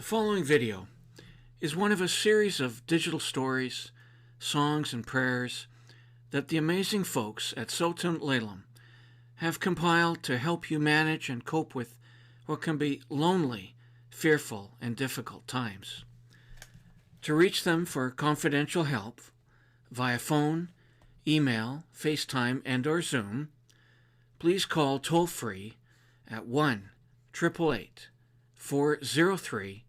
The following video is one of a series of digital stories, songs, and prayers that the amazing folks at Tsow-Tun Le Lum have compiled to help you manage and cope with what can be lonely, fearful, and difficult times. To reach them for confidential help via phone, email, FaceTime, and/or Zoom, please call toll-free at 1-888-403-3123.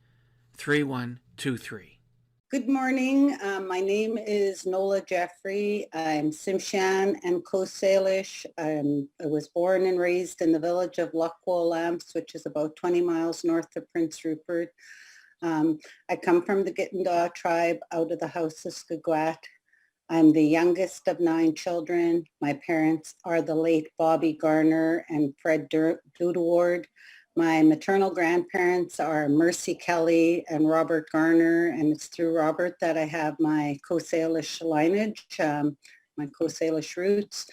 Good morning. My name is Nola Jeffrey. I'm Tsimshian and Coast Salish. I was born and raised in the village of Lamps, which is about 20 miles north of Prince Rupert. I come from the Gitindah tribe out of the House of Skagwat. I'm the youngest of 9 children. My parents are the late Bobby Garner and Fred Dudeward. My maternal grandparents are Mercy Kelly and Robert Garner, and it's through Robert that I have my Coast Salish lineage, my Coast Salish roots.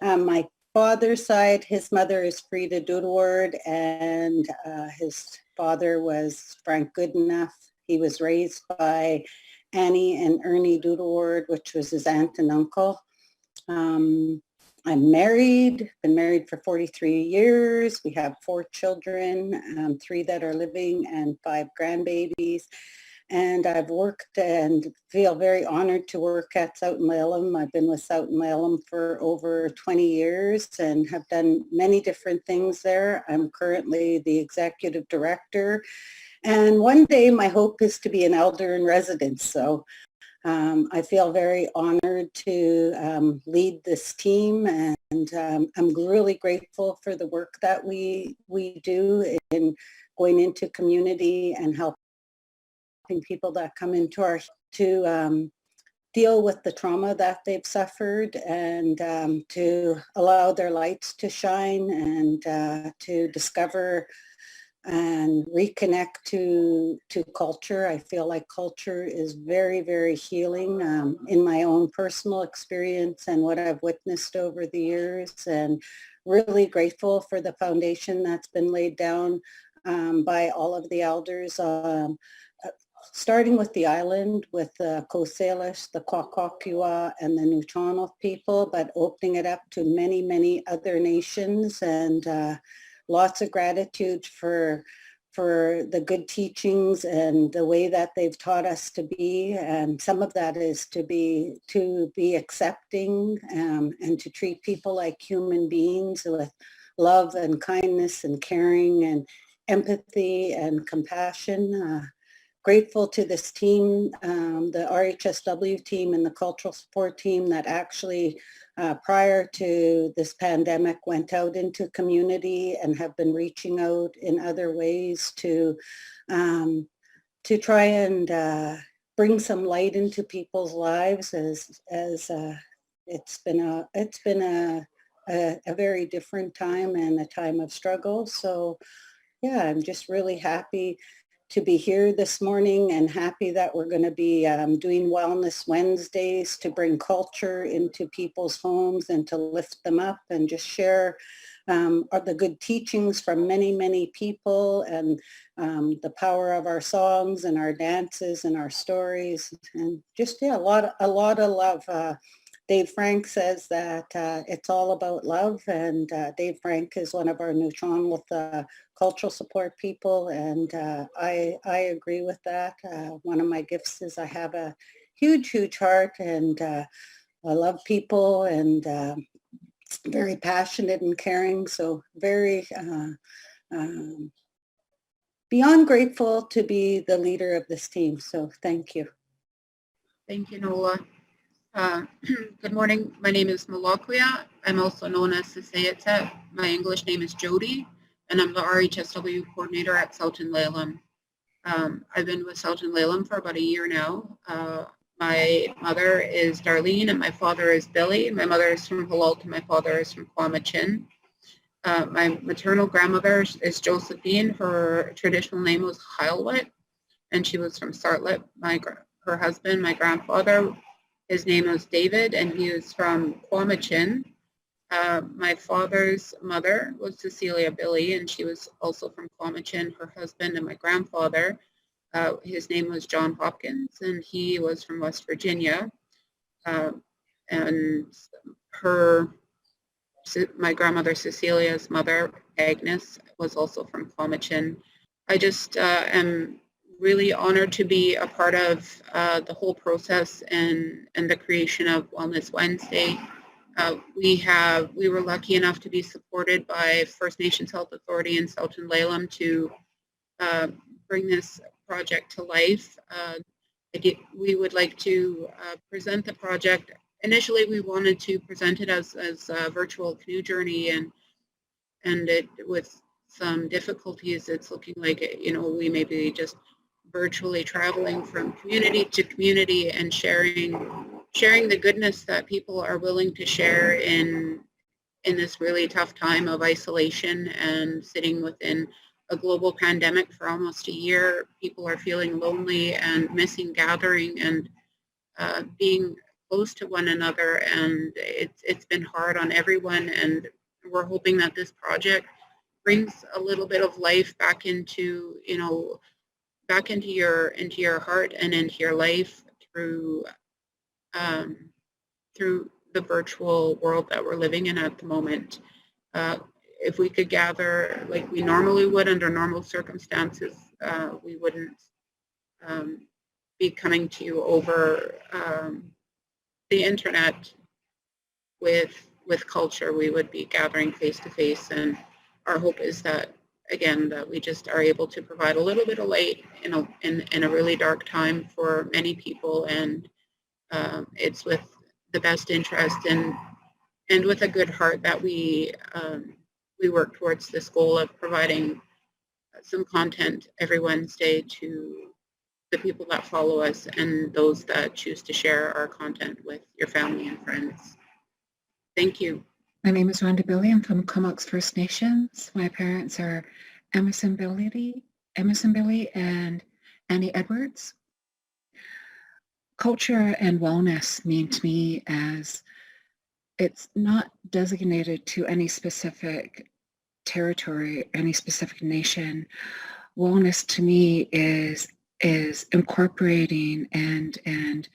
My father's side, his mother is Frida Dudeward, and his father was Frank Goodenough. He was raised by Annie and Ernie Dudeward, which was his aunt and uncle. I'm married, been married for 43 years. We have 4 children, 3 that are living and 5 grandbabies. And I've worked and feel very honored to work at Tsow-Tun Le Lum. I've been with Tsow-Tun Le Lum for over 20 years and have done many different things there. I'm currently the executive director. And one day my hope is to be an elder in residence. So I feel very honored to lead this team, and I'm really grateful for the work that we do in going into community and helping people that come into our to deal with the trauma that they've suffered, and to allow their lights to shine, and to discover and reconnect to culture. I feel like culture is very, very healing in my own personal experience and what I've witnessed over the years, and really grateful for the foundation that's been laid down by all of the elders, starting with the island with the Coast Salish, the Kwakwaka'wakw, and the Nuu-chah-nulth people, but opening it up to many, many other nations, and lots of gratitude for the good teachings and the way that they've taught us to be. And some of that is to be accepting and to treat people like human beings with love and kindness and caring and empathy and compassion. Grateful to this team, the RHSW team and the cultural support team that actually prior to this pandemic went out into community and have been reaching out in other ways to try and bring some light into people's lives, as it's been a very different time and a time of struggle. So yeah, I'm just really happy to be here this morning, and happy that we're going to be doing Wellness Wednesdays to bring culture into people's homes and to lift them up and just share the good teachings from many, many people, and the power of our songs and our dances and our stories, and just, yeah, a lot of love. Dave Frank says that it's all about love, and Dave Frank is one of our Nuu-chah-nulth cultural support people, and I agree with that. One of my gifts is I have a huge, huge heart, and I love people, and very passionate and caring, so very beyond grateful to be the leader of this team. So thank you. Thank you, Nola. Good morning. My name is Malakwia. I'm also known as Sisayatset. My English name is Jody, and I'm the RHSW coordinator at Tsow-Tun Le Lum. I've been with Tsow-Tun Le Lum for about a year now. My mother is Darlene, and my father is Billy. My mother is from Halalt, and my father is from Kwamachin. My maternal grandmother is Josephine. Her traditional name was Heilwit, and she was from Sartlet. Her husband, my grandfather, his name was David, and he was from Kwamachin. My father's mother was Cecilia Billy, and she was also from Kwamachin. Her husband and my grandfather His name was John Hopkins, and he was from West Virginia. And my grandmother Cecilia's mother, Agnes, was also from Clomichin. I just am really honored to be a part of the whole process and the creation of Wellness Wednesday. We were lucky enough to be supported by First Nations Health Authority in Tsow-Tun Le Lum to bring this project to life. We would like to present the project. Initially, we wanted to present it as a virtual canoe journey, and with some difficulties, it's looking like we may be just virtually traveling from community to community and sharing the goodness that people are willing to share in this really tough time of isolation and sitting within a global pandemic for almost a year. People are feeling lonely and missing gathering and being close to one another, and it's been hard on everyone, and we're hoping that this project brings a little bit of life back into your heart and into your life through the virtual world that we're living in at the moment. If we could gather like we normally would under normal circumstances, we wouldn't be coming to you over the internet with culture. We would be gathering face to face, and our hope is that we just are able to provide a little bit of light in a really dark time for many people, and it's with the best interest and with a good heart that we work towards this goal of providing some content every Wednesday to the people that follow us and those that choose to share our content with your family and friends. Thank you. My name is Rhonda Billy. I'm from Comox First Nations. My parents are Emerson Billy and Annie Edwards. Culture and wellness mean to me as it's not designated to any specific territory, any specific nation. Wellness to me is incorporating and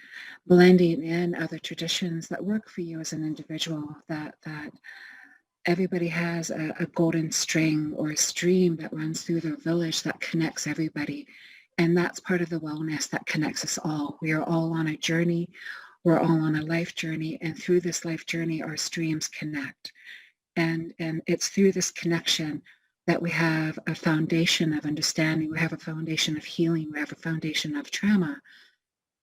blending in other traditions that work for you as an individual, that everybody has a golden string or a stream that runs through their village that connects everybody. And that's part of the wellness that connects us all. We are all on a journey. We're all on a life journey. And through this life journey, our streams connect. And it's through this connection that we have a foundation of understanding, we have a foundation of healing, we have a foundation of trauma.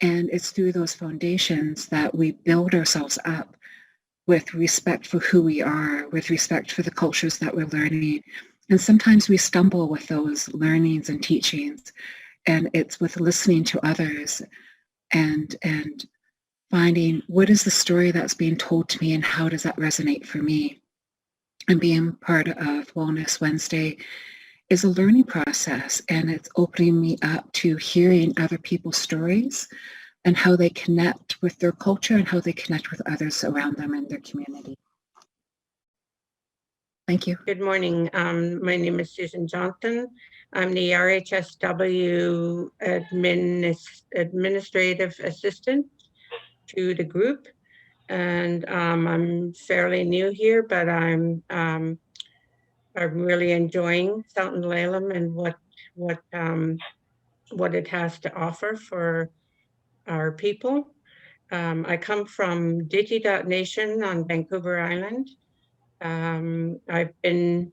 And it's through those foundations that we build ourselves up with respect for who we are, with respect for the cultures that we're learning. And sometimes we stumble with those learnings and teachings. And it's with listening to others and finding what is the story that's being told to me and how does that resonate for me. And being part of Wellness Wednesday is a learning process, and it's opening me up to hearing other people's stories and how they connect with their culture and how they connect with others around them in their community. Thank you. Good morning. My name is Susan Johnson. I'm the RHSW administrative assistant to the group. And I'm fairly new here, but I'm really enjoying Tsow-Tun Le Lum and what it has to offer for our people. I come from Digi.Nation on Vancouver Island. I've been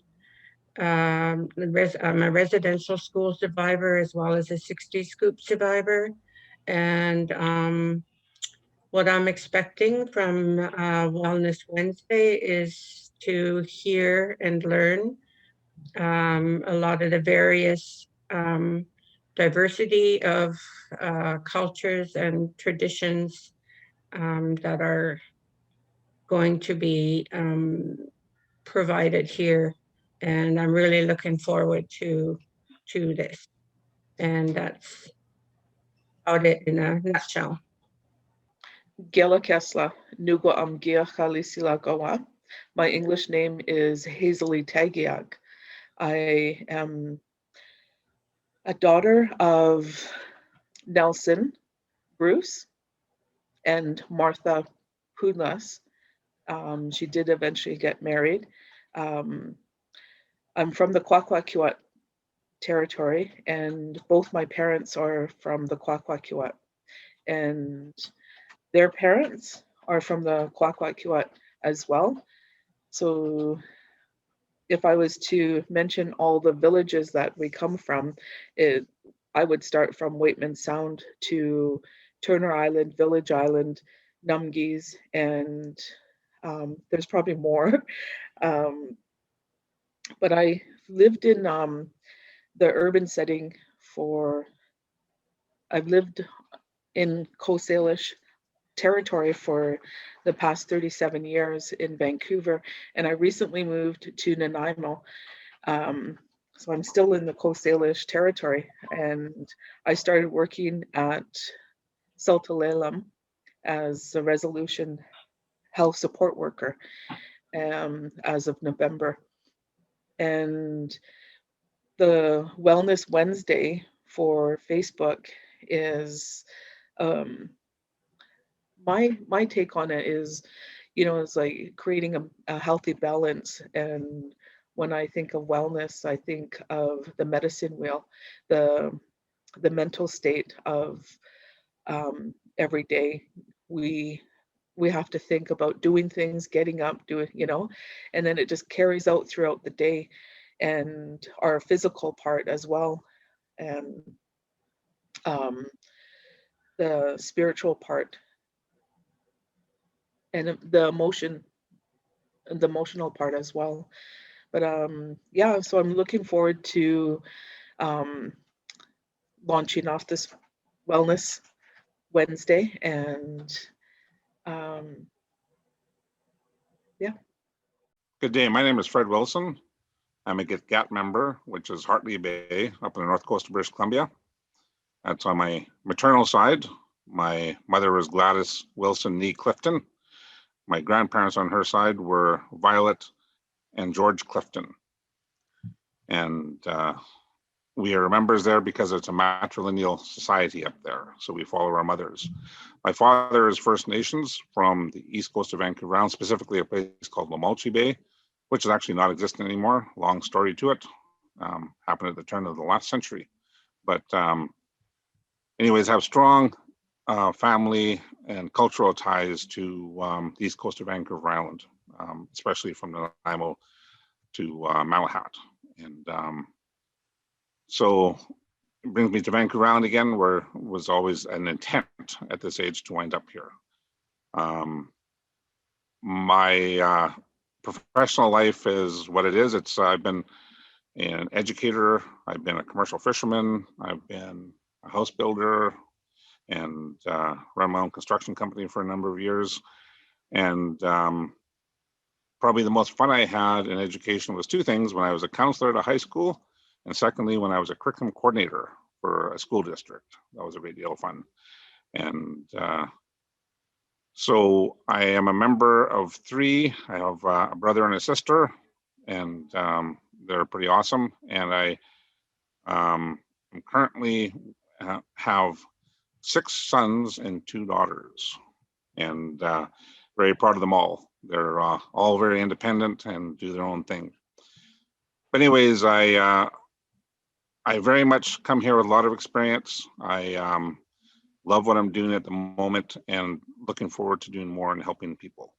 I'm a residential school survivor as well as a 60 scoop survivor, and what I'm expecting from Wellness Wednesday is to hear and learn a lot of the various diversity of cultures and traditions that are going to be provided here. And I'm really looking forward to this. And that's about it in a nutshell. Gela Kessler, Nugo Amgia Khalisila Goa. My English name is Hazely Tagiag. I am a daughter of Nelson Bruce and Martha Punlas. She did eventually get married. I'm from the Kwakwaka'wakw territory, and both my parents are from the Kwakwaka'wakw, and their parents are from the Kwakwaka'wakw as well. So if I was to mention all the villages that we come from, I would start from Waitman Sound to Turner Island, Village Island, Numgees, and there's probably more. But I lived in the urban setting I've lived in Coast Salish territory for the past 37 years in Vancouver, and I recently moved to Nanaimo. So I'm still in the Coast Salish territory, and I started working at Tsow-Tun Le Lum as a resolution health support worker as of November. And the Wellness Wednesday for Facebook is my take on it is, it's like creating a healthy balance. And when I think of wellness, I think of the medicine wheel, the mental state of every day. We have to think about doing things, getting up, and then it just carries out throughout the day, and our physical part as well, and the spiritual part, and the emotional part as well. But yeah, so I'm looking forward to launching off this Wellness Wednesday, and yeah. Good day. My name is Fred Wilson. I'm a Gitga'at member, which is Hartley Bay up on the north coast of British Columbia. That's on my maternal side. My mother was Gladys Wilson Nee Clifton. My grandparents on her side were Violet and George Clifton. And we are members there because it's a matrilineal society up there. So we follow our mothers. My father is First Nations from the east coast of Vancouver Island, specifically a place called Lamulchi Bay, which is actually not existent anymore. Long story to it. Happened at the turn of the last century. But anyways, have strong family and cultural ties to the east coast of Vancouver Island, especially from Nanaimo to Malahat. And so it brings me to Vancouver Island again, where it was always an intent at this age to wind up here. My professional life is what it is. I've been an educator, I've been a commercial fisherman, I've been a house builder, and run my own construction company for a number of years. And probably the most fun I had in education was two things: when I was a counselor at a high school, and secondly, when I was a curriculum coordinator for a school district. That was a great deal of fun. And so I am a member of three. I have a brother and a sister, and they're pretty awesome. And I currently have 6 sons and 2 daughters, and very proud of them all. They're all very independent and do their own thing. But anyways, I very much come here with a lot of experience. I love what I'm doing at the moment and looking forward to doing more and helping people.